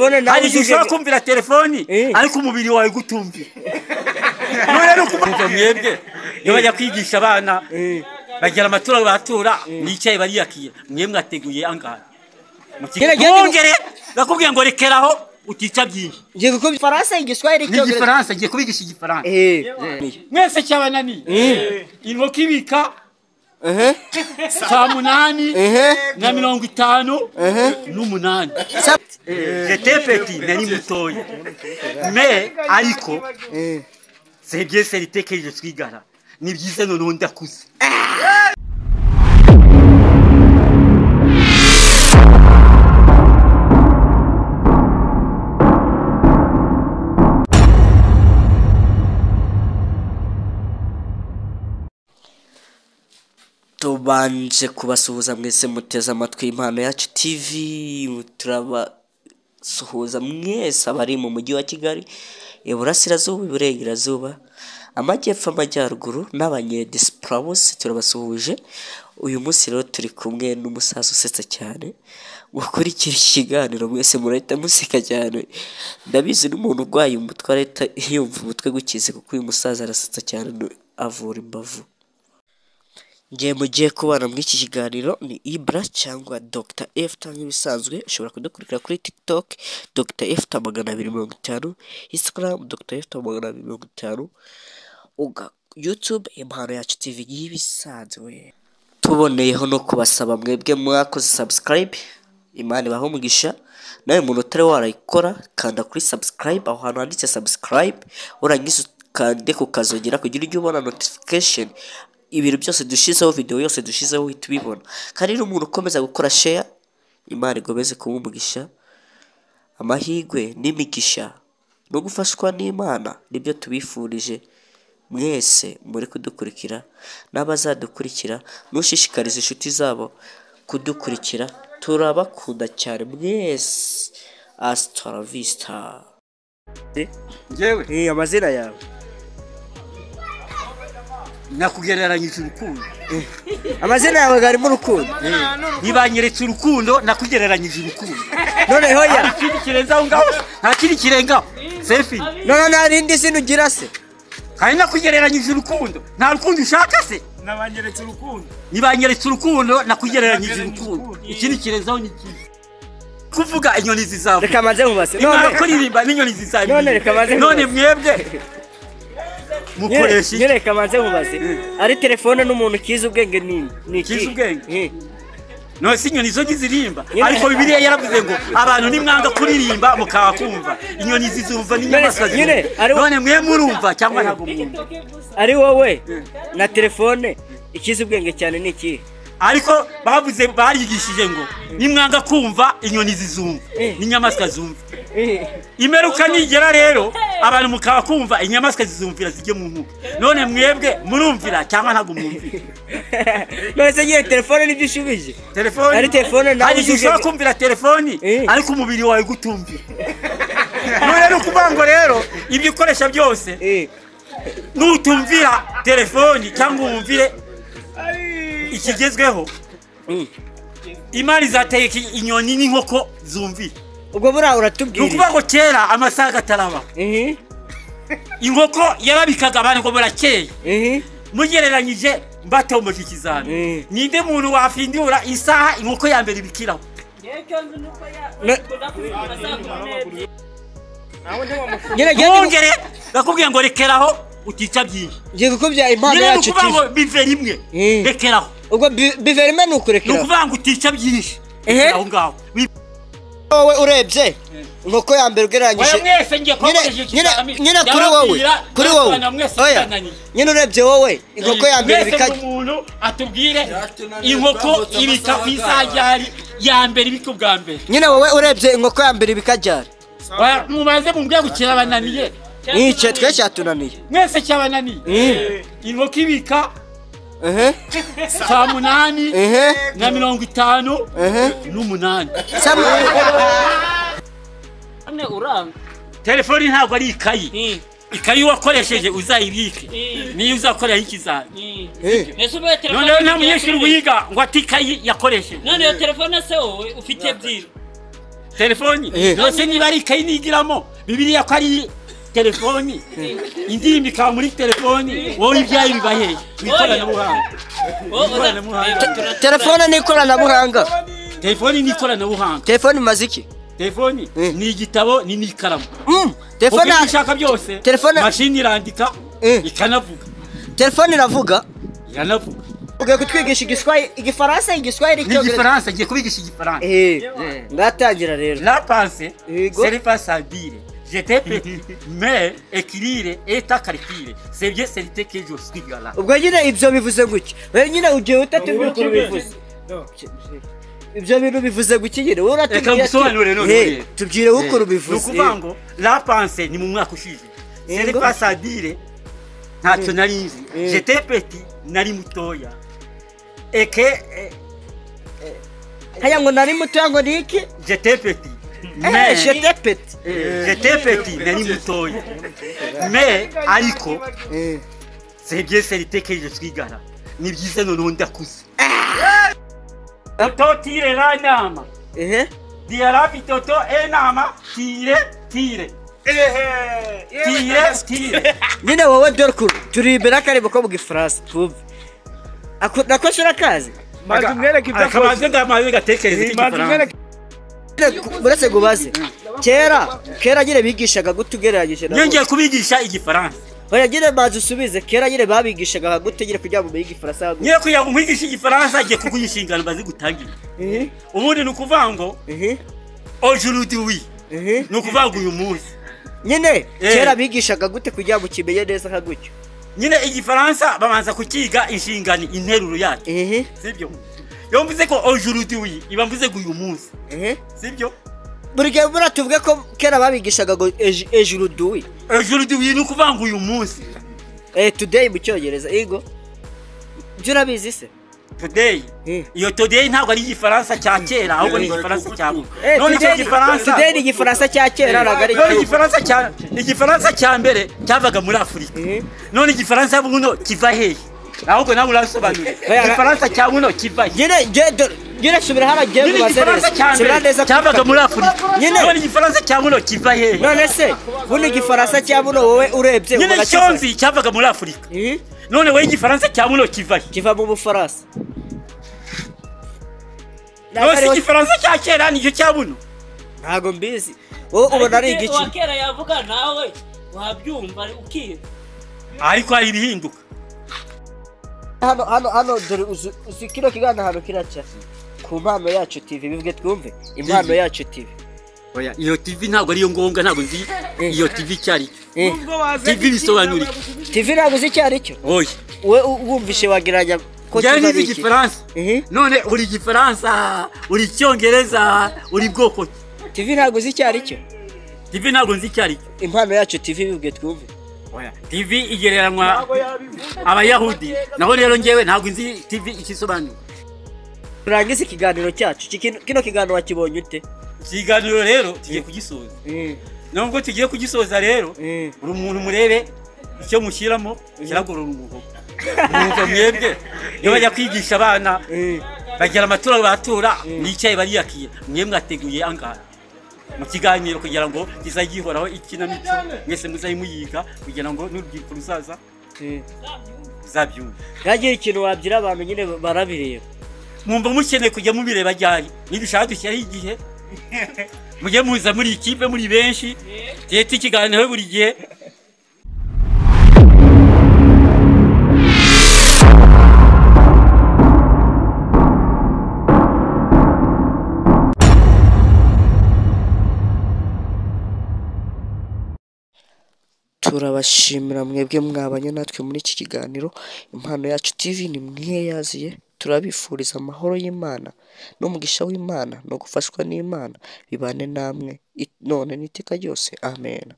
hari ushobora kumvira telefoni ariko umubiri wawe gutumvira none no kumva mwebwe iyo bajya kwigisha abana bagira amatura batura nicaye bariyakira mwe mwateguye angana mukigere bakubwiye ngo rekeraho utica byinshi ngiye kuko Faransa igiswahili cyo Faransa ngiye kubigisha igifaransa mwese cyabanani inkoko ibika saa 8 na 58 j'étais petit nari mutoya mais ariko c'est bien c'est que je suis gara ni byiza none ndakuze tubanje kubasuhuza mwese muteze amatwi Impano Yacu TV turabasuhuza mwese abari mu mujyi wa Kigali Iburasirazuba Iburengerazuba Amajyepfo Amajyaruguru n'abanyediaspora bose turabasuhuje uyu munsi rero turi kumwe n'umusaza usetsa cyane gukurikira ikiganiro mwese murahita museka cyane ndabizi n'umuntu urwaye umutwe leta yumva umutwe gukize kuko uyu musaza arasetsa cyane avura imbavu ngiye mugiye kubana muri iki kiganiro ni Ibra cyangwa Dr. F nk'ibisanzwe ushobora kudukurikira kuri TikTok Dr. F 250 Instagram Dr. F 250 uga YouTube Impano Yacu TV y'ibisanzwe tuboneyeho no kubasaba mwebwe mwakoze subscribe Imana ibaho umugisha nawe umuntu utari warayikora kanda kuri subscribe aho hantu handitse subscribe urangiza kande kukazogera kugira ujye ubona notification ibintu byose dushizeho video yose dushizeho uhita ubibona kandi n'umuntu ukomeza gukora share Imana igomeze kumumugisha amahigwe n'imigisha no gufashwa n'Imana nibyo tubifurije mwese muri kudukurikira n'abazadukurikira nushishikariza inshuti zabo kudukurikira turabakunda cyane mwese hasta la vista jewe amazina yawe nakugereranyije urukundo amazina yawe garimo urukundo nibanyeretse urukundo nakugereranyije urukundo none hoya ntakindi kirenzaho ngaho ntakindi kirengaho sefi none narindi zino ugira se kandi nakugereranyije urukundo nta rukundo ushaka se nabanyeretse urukundo nibanyeretse urukundo nakugereranyije urukundo ikindi kirenzaho ni kizi kuvuga inyoni zizavu reka maze mubase none kuririmba n'inyoni zizavu none reka maze none mwebwe mukoresha nyereka maze mubaze ari telefone n'umuntu kiza ubwenge ni kiza ubwenge no sinyoni zo gizirimba ariko Bibiliya yaravuze ngo abantu nimwanga kuririmba mukakumva inyoni zizumva n'inyamaswa none mwe murumva cyangwa ntago mwumva ari wowe na telefone ikiza ubwenge cyane ni iki ariko bavuze barigishije ngo nimwanga kumva inyoni zizumva n'inyamaswa zumva imeruka nigera rero abantu mukakumva inyamaswa zizumvira zijye mu nkuba none mwebwe murumvira cyangwa ntago mwumvira none se ngiye telefone nibyo ushubije telefone ari telefone nawe ushobora kumvira telefoni ariko umubiri wawe gutumvira none no kubango rero ibyo ukoresha byose nutumvira telefoni cyangwa umvire ikigezweho Imana izateye inyoni n'inkoko zumvira ubwo bura uratubwira nukuvuga ngo kera amasaga ataraba inkoko yarabikaga abantu ngo burakeye mugereranyije mbatomoje ikizami ninde muntu wafindura isaha inkoko ya mbere ibikiraho ngere bakubwiye ngo rekeraho utica byinshi ngiye gukubya Impano Yacu TV ngo bive rimwe rekeraho ubwo bive rimwe nukurekeraho nukuvuga ngo utica byinshi aho ngaho wowe urebye inkoko ya mbere ugereranyije nyine kuri wowe oya nyine urebye wowe inkoko ya mbere bikajya umuntu atubwire inkoko ibika ku isajyari ya mbere ibika bwa mbere nyine wowe urebye inkoko ya mbere bikajyara mubaze mumbye gukira bananiye nice twe cyatunaniye mwese cyabananiye inkoko ibika saa 8 na 58 telefoni ntabwo ari ikayi ikayi wakoresheje uzayibike niyo uzakorera ikizami none nta munyeshuri wiga ngo ati ikayi yakoresheje none iyo telefone se wowe ufite ebyiri telefoni yose niba ari ikayi nigiramo bibiliya ko ari telefoni indirimbo ikaba muri telefoni wowe ibyaye bibahe ikoranabuhanga telefone ni ikoranabuhanga telefoni ni ikoranabuhanga telefone imaze iki telefoni ni igitabo ni n'ikaramu telefone ishaka byose mashini irandika ikanavuga telefone iravuga iranavuga ugiye kutwigisha igifaransa igiswahili n'igifaransa ngiye kubigisha igifaransa ngatangira rero la pensée c'est pas ça dire j'étais petit mais écrire et calculer c'est bien c'est que je suis là ubwo nyine ibyo bivuze guki wewe nyine ugiye utatubwira uko bivuze ibyo bintu bivuze guki nyine wowe uratubwira tubwire uko rubivuze ukuvuga ngo la pensée ni mu mwaka ushize c'est pas ça dire ntacyo nari nzi j'étais petit nari mutoya eke haya ngo nari mutoya ngo niki j'étais petit mais j'étais petit nari mutoya mais ariko c'est bien c'est que je suis gara ni byiza none ndakuze toto tire la nama diara bitoto enama tire tire nyine wowe dorkuru turi imbere akareba ko mu gifaransa twumve nakoshora kazi mazumwereke ibyo akabaze ndamaze gatekereza igifaransa buretse gubaze kera nyine bigishaga gutugereranyije nabo ngiye kubigisha igifaransa oya nyine maze usubize kera nyine babigishaga gutegera kugira ngo mumenye igifaransa nyine kugira ngo mwigishe igifaransa agiye kuguha inshingano bazi gutangira ubundi ni ukuvuga ngo aujourd'hui ni ukuvuga ngo uyu munsi nyine kera bigishaga gute kugira ngo kimenye neza nka gutyo nyine igifaransa babanza kukiga inshingano interuro yacyo sibyo yo mvuze ko aujourd'hui iba mvuze ngo uyu munsi sibyo buri gihe buratuvuge ko kera babigishaga ngo aujourd'hui ni ukuvuga ngo uyu munsi today mu cyongereza ego byo urabizi se today iyo today ntabwo ari igifaransa cya kera ahubwo ni igifaransa cya none today ni igifaransa cya kera nagari igifaransa cya mbere cyavaga muri Afurika none igifaransa buno kiva hehe ahubwo nawe urasobanura igifaransa cya buno kiva nyine subira hano giye kubasereza cyavaga muri Afurika none igifaransa cya buno kiva hehe none se buno igifaransa cya buno wowe urebye nyine cyonzi cyavaga muri Afurika none wowe igifaransa cya buno kiva mu Bufaransa none igifaransa cya kera nicyo cya buno ntago mbizi wowe ubona ari igici kera yavuga nawe wabyumva ukiye ariko hari ibihinduka hano dore uzi kino kiganiro hano kiraca ku Impano Yacu TV bivuge twumve Impano Yacu TV oya iyo TV ntabwo ariyo ngombwa ntabwo nzi iyo TV cyari TV bisobanura TV ntabwo uzi cyari cyo oya we wumvishe wageranya ko cyari igifaransa none uri igifaransa uri icyongereza uri bwoko TV ntabwo uzi cyari cyo TV ntabwo nzi cyari Impano Yacu TV bivuge twumve oya TV igereranwa abayahudi naho rero ngewe ntabwo nzi TV ikisobanura turangiza ikiganiro cyacu kino kiganiro wakibonye ute ikiganiro rero tugiye kugisoza nubwo tugiye kugisoza rero uri umuntu murebe icyo mushyiramo kiragorora umuhogo numva mwebwe iyo bajya kwigisha abana bagira amatura batura nicaye bariyakiye mwe mwateguye angahe mu kiganiro kugira ngo kizagihoraho ikinamico mwese muzayimuyiga kugira ngo n'urubyiruko ruzaza zabyumva yagiye ikintu wabyira abantu nyine barabireba mwumva mukeneye kujya mubireba ryari nibishaka dushyiraho igihe mujye muza muri ikipe muri benshi tete ikiganiro buri gihe turabashimira mwebwe mwabanye natwe muri iki kiganiro Impano Yacu TV ni mwe yaziye turabifuriza amahoro y'Imana n'umugisha w'Imana no gufashwa n'Imana bibane namwe none n'iteka ryose amen.